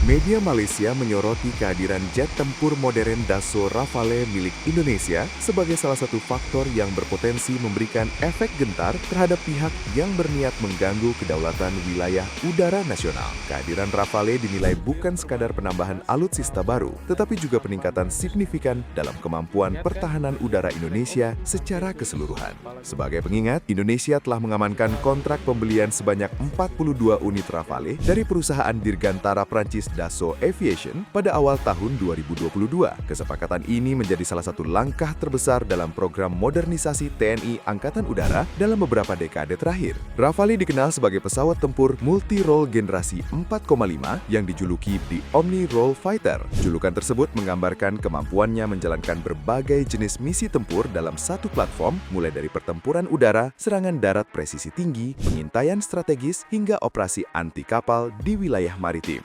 Media Malaysia menyoroti kehadiran jet tempur modern Dassault Rafale milik Indonesia sebagai salah satu faktor yang berpotensi memberikan efek gentar terhadap pihak yang berniat mengganggu kedaulatan wilayah udara nasional. Kehadiran Rafale dinilai bukan sekadar penambahan alutsista baru, tetapi juga peningkatan signifikan dalam kemampuan pertahanan udara Indonesia secara keseluruhan. Sebagai pengingat, Indonesia telah mengamankan kontrak pembelian sebanyak 42 unit Rafale dari perusahaan dirgantara Prancis Dassault Aviation pada awal tahun 2022. Kesepakatan ini menjadi salah satu langkah terbesar dalam program modernisasi TNI Angkatan Udara dalam beberapa dekade terakhir. Rafale dikenal sebagai pesawat tempur multi-role generasi 4,5 yang dijuluki The Omni Role Fighter. Julukan tersebut menggambarkan kemampuannya menjalankan berbagai jenis misi tempur dalam satu platform, mulai dari pertempuran udara, serangan darat presisi tinggi, pengintaian strategis, hingga operasi anti kapal di wilayah maritim.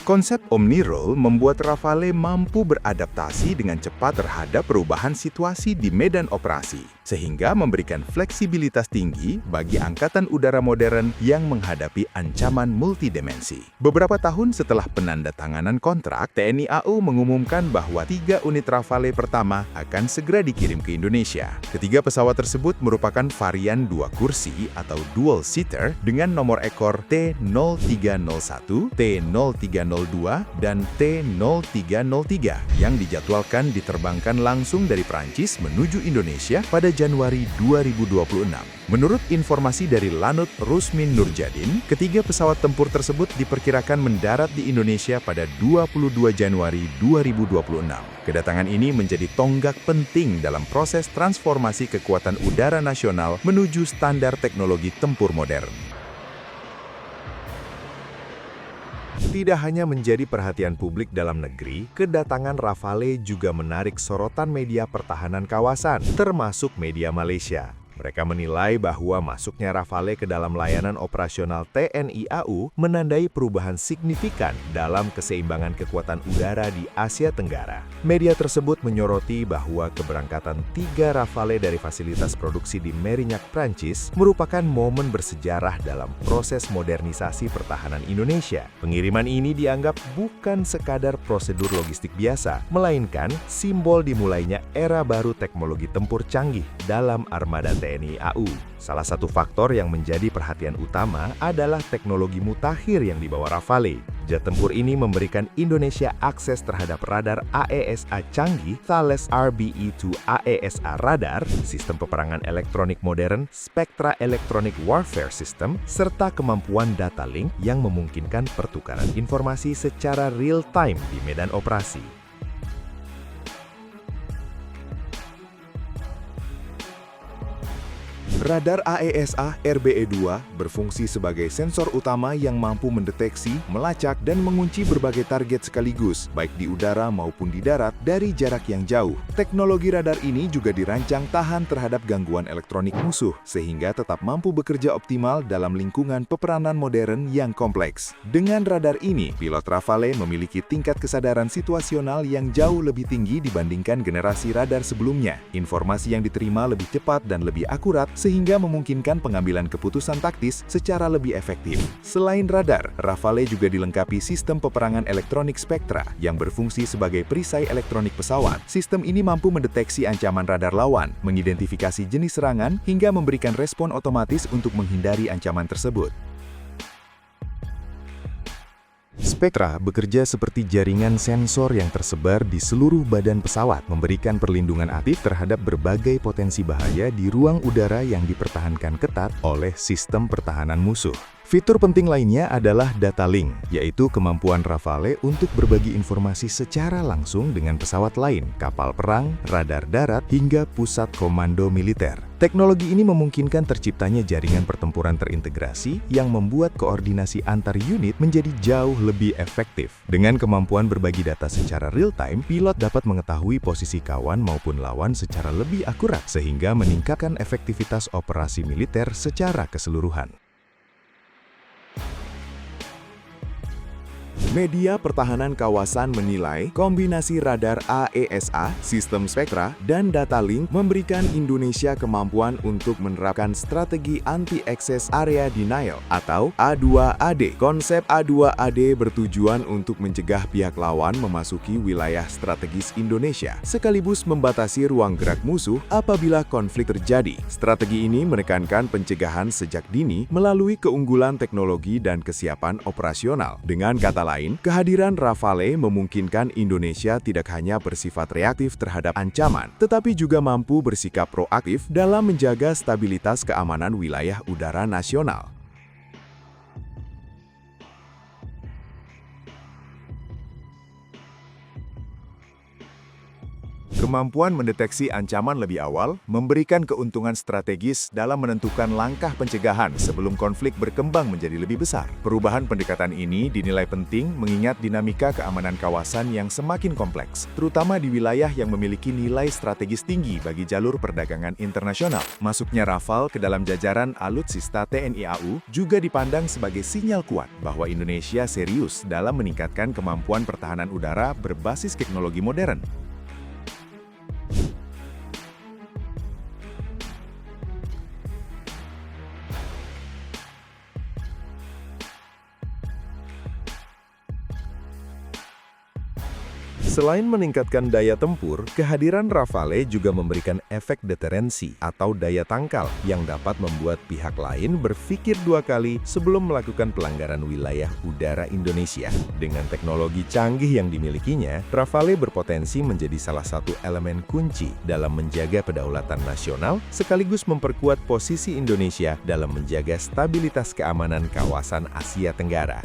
Konsep Omni-Role membuat Rafale mampu beradaptasi dengan cepat terhadap perubahan situasi di medan operasi, sehingga memberikan fleksibilitas tinggi bagi angkatan udara modern yang menghadapi ancaman multidimensi. Beberapa tahun setelah penandatanganan kontrak, TNI AU mengumumkan bahwa 3 unit Rafale pertama akan segera dikirim ke Indonesia. Ketiga pesawat tersebut merupakan varian 2 kursi atau dual-seater dengan nomor ekor T0301, T0302, dan T0303 yang dijadwalkan diterbangkan langsung dari Prancis menuju Indonesia pada Januari 2026. Menurut informasi dari Lanut Rusmin Nurjadin, ketiga pesawat tempur tersebut diperkirakan mendarat di Indonesia pada 22 Januari 2026. Kedatangan ini menjadi tonggak penting dalam proses transformasi kekuatan udara nasional menuju standar teknologi tempur modern. Tidak hanya menjadi perhatian publik dalam negeri, kedatangan Rafale juga menarik sorotan media pertahanan kawasan, termasuk media Malaysia. Mereka menilai bahwa masuknya Rafale ke dalam layanan operasional TNI AU menandai perubahan signifikan dalam keseimbangan kekuatan udara di Asia Tenggara. Media tersebut menyoroti bahwa keberangkatan 3 Rafale dari fasilitas produksi di Mérignac, Prancis merupakan momen bersejarah dalam proses modernisasi pertahanan Indonesia. Pengiriman ini dianggap bukan sekadar prosedur logistik biasa, melainkan simbol dimulainya era baru teknologi tempur canggih dalam armada TNI AU. Salah satu faktor yang menjadi perhatian utama adalah teknologi mutakhir yang dibawa Rafale. Jet tempur ini memberikan Indonesia akses terhadap radar AESA canggih Thales RBE-2 AESA radar, sistem peperangan elektronik modern, Spectra Electronic Warfare System, serta kemampuan data link yang memungkinkan pertukaran informasi secara real-time di medan operasi. Radar AESA RBE-2 berfungsi sebagai sensor utama yang mampu mendeteksi, melacak, dan mengunci berbagai target sekaligus, baik di udara maupun di darat, dari jarak yang jauh. Teknologi radar ini juga dirancang tahan terhadap gangguan elektronik musuh, sehingga tetap mampu bekerja optimal dalam lingkungan peperanan modern yang kompleks. Dengan radar ini, pilot Rafale memiliki tingkat kesadaran situasional yang jauh lebih tinggi dibandingkan generasi radar sebelumnya. Informasi yang diterima lebih cepat dan lebih akurat, sehingga memungkinkan pengambilan keputusan taktis secara lebih efektif. Selain radar, Rafale juga dilengkapi sistem peperangan elektronik Spectra yang berfungsi sebagai perisai elektronik pesawat. Sistem ini mampu mendeteksi ancaman radar lawan, mengidentifikasi jenis serangan, hingga memberikan respon otomatis untuk menghindari ancaman tersebut. Spectra bekerja seperti jaringan sensor yang tersebar di seluruh badan pesawat, memberikan perlindungan aktif terhadap berbagai potensi bahaya di ruang udara yang dipertahankan ketat oleh sistem pertahanan musuh. Fitur penting lainnya adalah data link, yaitu kemampuan Rafale untuk berbagi informasi secara langsung dengan pesawat lain, kapal perang, radar darat, hingga pusat komando militer. Teknologi ini memungkinkan terciptanya jaringan pertempuran terintegrasi yang membuat koordinasi antar unit menjadi jauh lebih efektif. Dengan kemampuan berbagi data secara real-time, pilot dapat mengetahui posisi kawan maupun lawan secara lebih akurat, sehingga meningkatkan efektivitas operasi militer secara keseluruhan. Media pertahanan kawasan menilai kombinasi radar AESA, sistem spektra, dan data link memberikan Indonesia kemampuan untuk menerapkan strategi anti-access area denial atau A2AD. Konsep A2AD bertujuan untuk mencegah pihak lawan memasuki wilayah strategis Indonesia, sekaligus membatasi ruang gerak musuh apabila konflik terjadi. Strategi ini menekankan pencegahan sejak dini melalui keunggulan teknologi dan kesiapan operasional. Dengan kata lain, kehadiran Rafale memungkinkan Indonesia tidak hanya bersifat reaktif terhadap ancaman, tetapi juga mampu bersikap proaktif dalam menjaga stabilitas keamanan wilayah udara nasional. Kemampuan mendeteksi ancaman lebih awal memberikan keuntungan strategis dalam menentukan langkah pencegahan sebelum konflik berkembang menjadi lebih besar. Perubahan pendekatan ini dinilai penting mengingat dinamika keamanan kawasan yang semakin kompleks, terutama di wilayah yang memiliki nilai strategis tinggi bagi jalur perdagangan internasional. Masuknya Rafale ke dalam jajaran Alutsista TNI AU juga dipandang sebagai sinyal kuat bahwa Indonesia serius dalam meningkatkan kemampuan pertahanan udara berbasis teknologi modern. Selain meningkatkan daya tempur, kehadiran Rafale juga memberikan efek deterensi atau daya tangkal yang dapat membuat pihak lain berpikir dua kali sebelum melakukan pelanggaran wilayah udara Indonesia. Dengan teknologi canggih yang dimilikinya, Rafale berpotensi menjadi salah satu elemen kunci dalam menjaga kedaulatan nasional sekaligus memperkuat posisi Indonesia dalam menjaga stabilitas keamanan kawasan Asia Tenggara.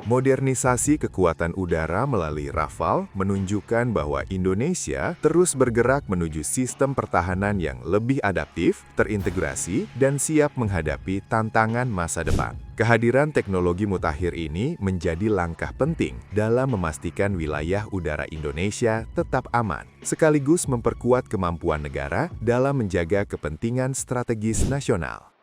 Modernisasi kekuatan udara melalui Rafale menunjukkan bahwa Indonesia terus bergerak menuju sistem pertahanan yang lebih adaptif, terintegrasi, dan siap menghadapi tantangan masa depan. Kehadiran teknologi mutakhir ini menjadi langkah penting dalam memastikan wilayah udara Indonesia tetap aman, sekaligus memperkuat kemampuan negara dalam menjaga kepentingan strategis nasional.